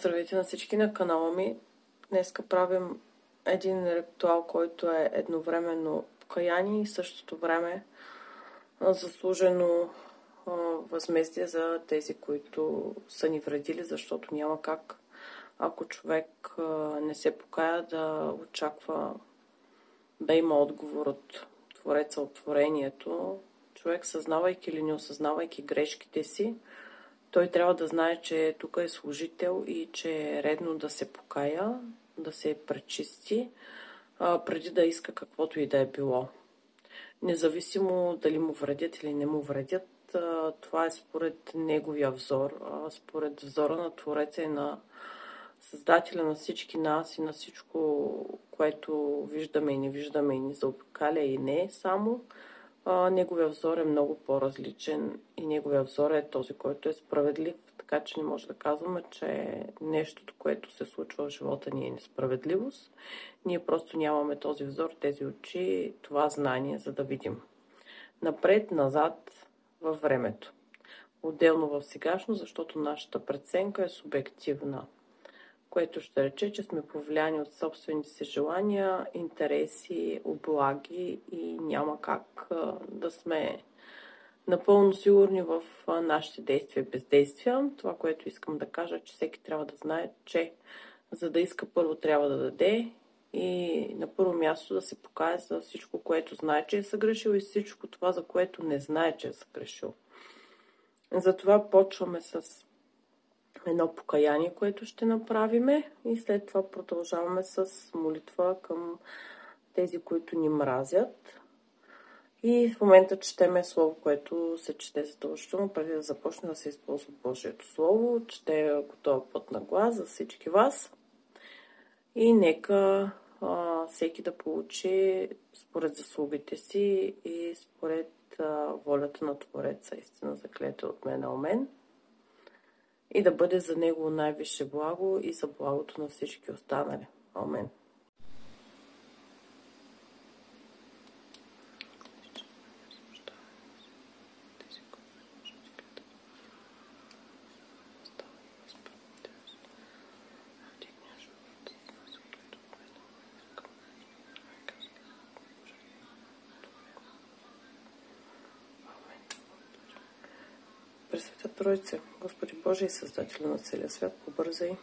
Здравейте на всички на канала ми. Днеска правим един ритуал, който е едновременно покаяние и в същото време заслужено възмездие за тези, които са ни вредили, защото няма как, ако човек не се покая, да очаква да има отговор от Твореца, от творението. Човек, съзнавайки или не осъзнавайки грешките си, той трябва да знае, че тук е служител и че е редно да се покая, да се пречисти, преди да иска каквото и да е било. Независимо дали му вредят или не му вредят, това е според неговия взор, според взора на Твореца и на Създателя на всички нас и на всичко, което виждаме и не виждаме и ни заобикаля и не само. Неговия взор е много по-различен и неговия взор е този, който е справедлив, така че не може да казваме, че нещото, което се случва в живота ни е несправедливост. Ние просто нямаме този взор, тези очи, това знание, за да видим напред, назад във времето. Отделно в сегашно, защото нашата преценка е субективна, което ще рече, че сме повлияни от собствените си желания, интереси, облаги и няма как да сме напълно сигурни в нашите действия и бездействия. Това, което искам да кажа, е, че всеки трябва да знае, че за да иска, първо трябва да даде и на първо място да се покае за всичко, което знае, че е съгрешил и всичко това, за което не знае, че е съгрешил. Затова почваме с едно покаяние, което ще направиме и след това продължаваме с молитва към тези, които ни мразят. И в момента четеме слово, което се чете задължително, преди да започне да се използва Божието слово. Чете го този път на глас за всички вас. И нека всеки да получи според заслугите си и според волята на Твореца. Истина заклета от мен, амен. И да бъде за него най-висше благо и за благото на всички останали. Амен. Пресвета Тройце, Господи Боже и Създател на целия свят, побързай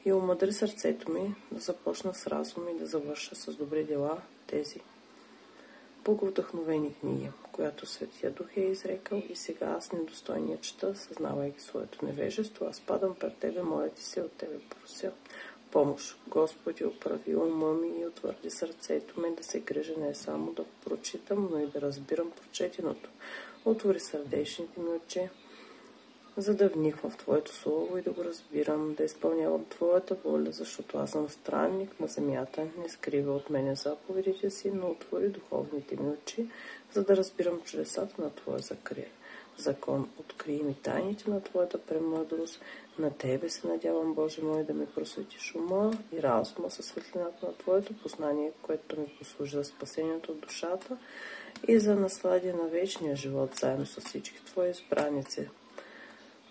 и умъдри сърцето ми да започна с разум и да завърша с добри дела тези боговдъхновени книги, която Светия Дух е изрекал и сега аз недостойния чета, съзнавайки своето невежество, аз падам пред Тебе, моля Ти се, от Тебе прося помощ. Господи, оправи ума ми и утвърди сърцето ми да се грижа не само да прочитам, но и да разбирам прочетеното. Отвори сърдечните ми очи, за да вниквам в Твоето Слово и да го разбирам, да изпълнявам Твоята воля, защото аз съм странник на земята, не скрива от мене заповедите си, но отвори духовните ми очи, за да разбирам чудесата на Твоя закон. Открий ми тайните на Твоята премъдрост. На Тебе се надявам, Боже мой, да ми просветиш ума и разума със светлината на Твоето познание, което ми послужи за спасението от душата и за насладие на вечния живот, заедно с всички Твои избраници.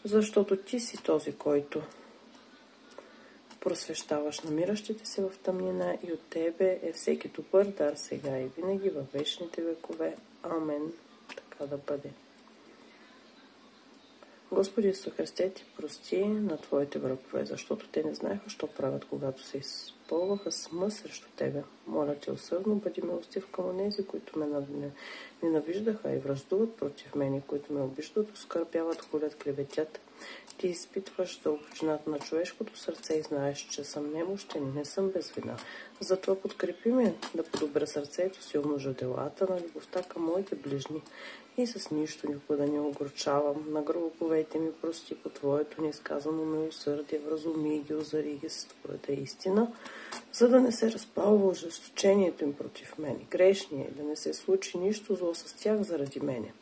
Защото Ти си този, който просвещаваш намиращите се в тъмнина и от Тебе е всеки добър дар сега и винаги във вечните векове. Амен. Така да бъде. Господи Исус Христе, Ти прости на Твоите врагове, защото те не знаеха, що правят, когато се изпълваха с мъст срещу Тебе. Моля Те усърдно, бъди милостив към онези, които ме ненавиждаха и враждуват против мен, които ме обиждат, оскърбяват, хулят, клеветят. Ти изпитваш дълбочината на човешкото сърце и знаеш, че съм немощен и не съм без вина. Затова подкрепи ме да подобря сърцето си, умножа делата на любовта към моите ближни и с нищо никога да не огорчавам. На гръбоповете ми прости по Твоето неизказано милосърдие, вразуми ги, озари ги с Твоята истина, за да не се разпалва ожесточението им против мен, грешния, и да не се случи нищо зло с тях заради мене.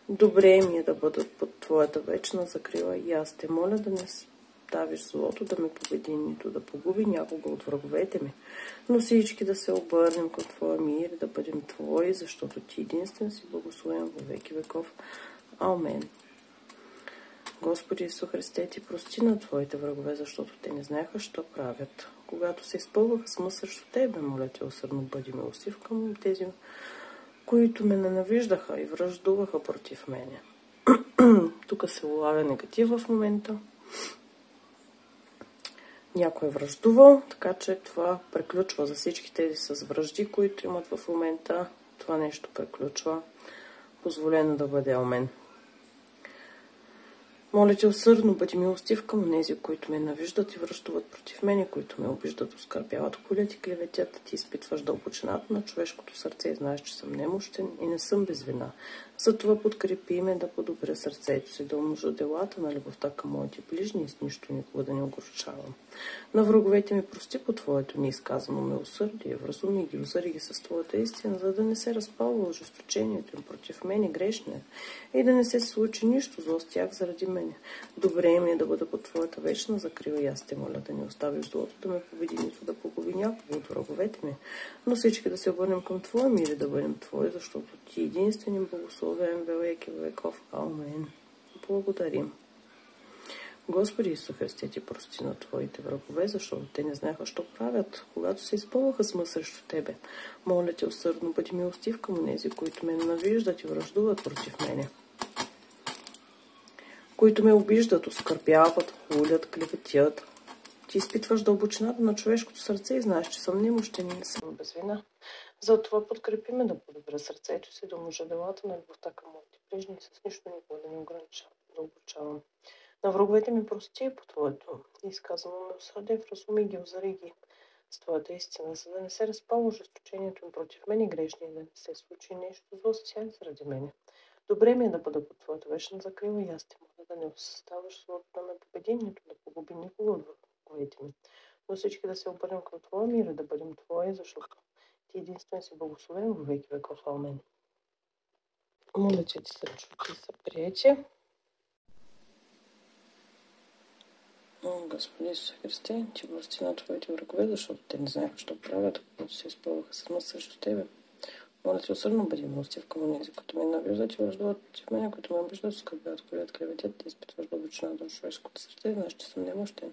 Добре ми е да бъдат под Твоята вечна закрила и аз Те моля да не ставиш злото да ме победи, нито да погуби някога от враговете ми, но всички да се обърнем към Твоя мир и да бъдем Твои, защото Ти единствен си благословен във веки веков. Амен. Господи Исус Христе, Ти прости на Твоите врагове, защото те не знаеха, що правят. Когато се изпълваха с мъст срещу Тебе, моля Те, усърдно бъди милостив към тези, които ме ненавиждаха и враждуваха против мене. Тук се улавя негатив в момента. Някой е враждувал, така че това приключва за всички тези с вражди, които имат в момента. Това нещо приключва. Позволено да бъде амен. Моля Те усърдно, бъди милостив към тези, които ме навиждат и връщуват против мене, които ме обиждат, оскърбяват, хулят и клеветят. Ти изпитваш дълбочината на човешкото сърце и знаеш, че съм немощен и не съм без вина. Затова подкрепи ме да подобря сърцето си, да умножа делата на любовта към моите ближни и с нищо никога да не огорчавам. На враговете ми прости по Твоето неизказано милосърдие, вразуми ги, озари ги с Твоята истина, за да не се разпалва ожесточението им против мене грешния и да не се случи нищо зло с тях заради мене. Добре ми е да бъда под Твоята вечна закрила и аз Те моля да не оставиш злото да ме победи, нито да погуби някого от враговете ми, но всички да се обърнем към Твоя мир и да бъдем Твои, защото Ти единствен и благословен веки веков. Амен. Благодарим. Господи Исус Христе, Ти прости на Твоите врагове, защото те не знаеха, що правят, когато се изпълваха с мъст срещу Тебе. Моля Те усърдно, бъди милостив към онези, които ме ненавиждат и враждуват против мене, които ме обиждат, оскърбяват, хулят, клеветят. Ти изпитваш дълбочината на човешкото сърце и знаеш, че съм немощен и не съм без вина. Затова подкрепи ме да подобря сърцето си, да умножа делата на любовта към моите ближни и с нищо никога да не огорчавам. На враговете ми прости по Твоето изказано милосърдие, вразуми ги, озари ги с Твоята истина, за да не се разпалва ожесточението им против мен и грешни, да не се случи нещо зло с тях заради мене. Добре ми е да бъда под Твоята вечна закрила и аз Те моля да не оставаш злото да ме победи, нито да погуби никога от враговете ми. Но всички да се обърнем към Твоя мир и да бъдем Твои, защото Ти единствен си благословен във веки веков. Амен. Моля, че Ти са чути и са приети. Господи Исус Христе, Ти прости на Твоите врагове, защото те не знаеха, що правят, когато се изпълваха с мъст срещу Тебе. Моля Те усърдно бъди милостив към онези, които ме навиждат и враждуват против мене, които ме обиждат, оскърбяват, хулят, клеветят, Ти изпитваш дълбочината на човешкото сърце и знаеш, че съм немощен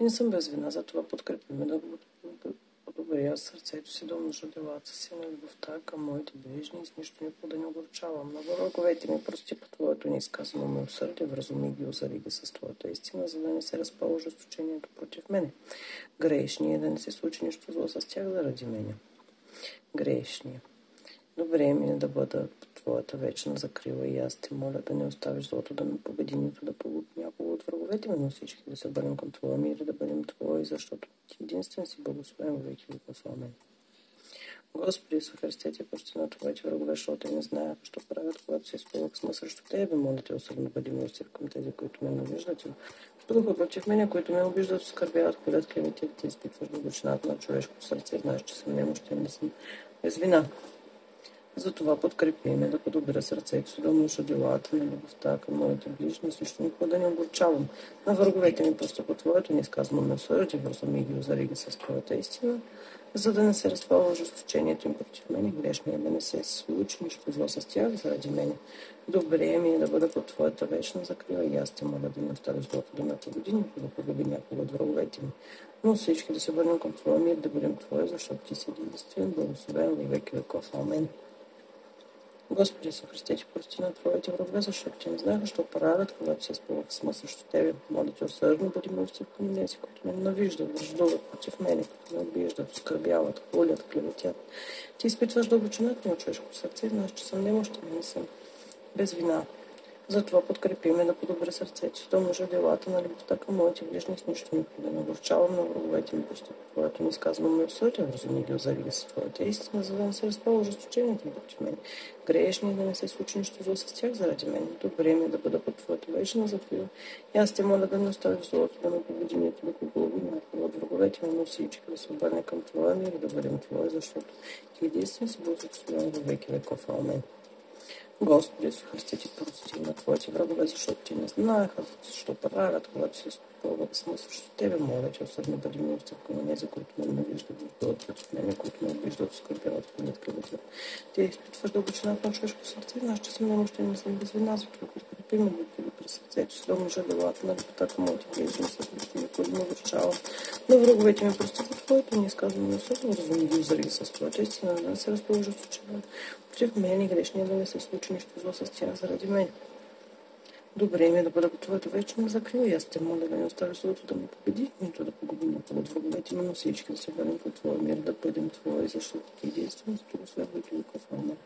и не съм без вина. Затова подкрепи ме да подобря сърцето си, да умножа делата си на любовта към моите ближни и с нищо никога да не огорчавам. На враговете ми прости по Твоето неизказано милосърдие, вразуми ги, озари ги с Твоята истина, за да не се разпалва ожесточението против мене. Грешни е да не се случи нищо зло с тях заради мене. Грешни. Добре ми е да бъда под Твоята вечна закрила и аз Те моля да не оставиш злото да ме победи, нито да погуби някого от враговете ми, но всички да се обърнем към Твоя мир и да бъдем Твои, защото Ти единствен си благословен във веки веков. Амен. Господи Исус Христе, Ти прости на Твоите врагове, защото те не знаят, що правят, когато се изпълвах с мъст срещу Тебе. Моля Те усърдно бъди милостив към тези, които ме навиждат и враждуваха против мене, които ме обиждат, оскърбяват, хулят, клеветят. Ти изпитваш дълбочината на човешкото сърце, знаеш, че съм немощен, не съм без вина. Затова подкрепи ме да подобря сърцето си, да умножа делата на любовта към моите ближни, също никога да не огорчавам. На враговете ми просто по Твоето неизказано милосърдие, вразуми ги, озари ги с Твоята истина, за да не се разпалва ожесточението им против мен и грешния, да не се случи нищо зло с тях заради мене. Добре ми е да бъда под Твоята вечна закрила и аз Те моля да не оставиш злото да ме победи, нито да погуби някого от враговете ми. Но всички да се върнем към Твоя мир, да бъдем Твои, защото Ти си единствен, благословен във веки веков. Амен. Господи Исус Христе, Ти прости на Твоите врагове, защото Те не знаеха, що правят, когато се изпълваха с мъст срещу Тебе. Моля Те усърдно бъди милостив към тези, които ме навиждат, враждуват против мене, които ме обиждат, оскърбяват, хулят, клеветят. Ти изпитваш дълбочината на човешкото сърце, знаеш, че съм немощен и не съм без вина. Затова подкрепи ме да подобря сърцето си, да умножа делата на любовта към моите ближни с нищо никога да не огорчавам на враговете ми, просто по Твоето неизказано милосърдие, вразуми ги, озари ги с Твоята истина, за да не се разпалва ожесточението им против мен. Грешни е да не се случи нищо зло с тях заради мен. Добре ми е да бъда под Твоята вечна закрила. И аз Те моля да не оставиш злото да ме победи, нито да погуби някого от враговете ми, но всички да се обърне към Твоя мир и да бъдем Твои, защото Ти единствен си благословен във веки веков. Амен. Господи Исус Христе, Ти прости на Твоите врагове, защото Ти не знаеха, защо правят, когато се изпълват с мъст срещу Тебе. Моля Те усърдно бъди милостив към онези, които ме навиждат, враждуват против мене, които ме обиждат, оскърбяват, хулят, клеветят. Ти изпитваш дълбочината на човешкото сърце, знаеш, че съм немощен и не съм без вина, затова подкрепи каквото има мотиви през сърцето си, да може да лата на лекотата му ти влезем с мотиви, които ме увеличава. На враговете ми прости под твоето ни изказване, особено разумно ги озари с твоята истина, да не се разположат с очевидно. Против мен и грешния да не се случи нищо зло с тях заради мен. Добре ми е да бъда по твоето вечно закрил и аз те моля да не оставиш злото да ме победи, нито да погуби някого от враговете ми, но всички да се бъдем по твоя мир, да бъдем твои, защото ти единствено с това следва и Лукав. Амин.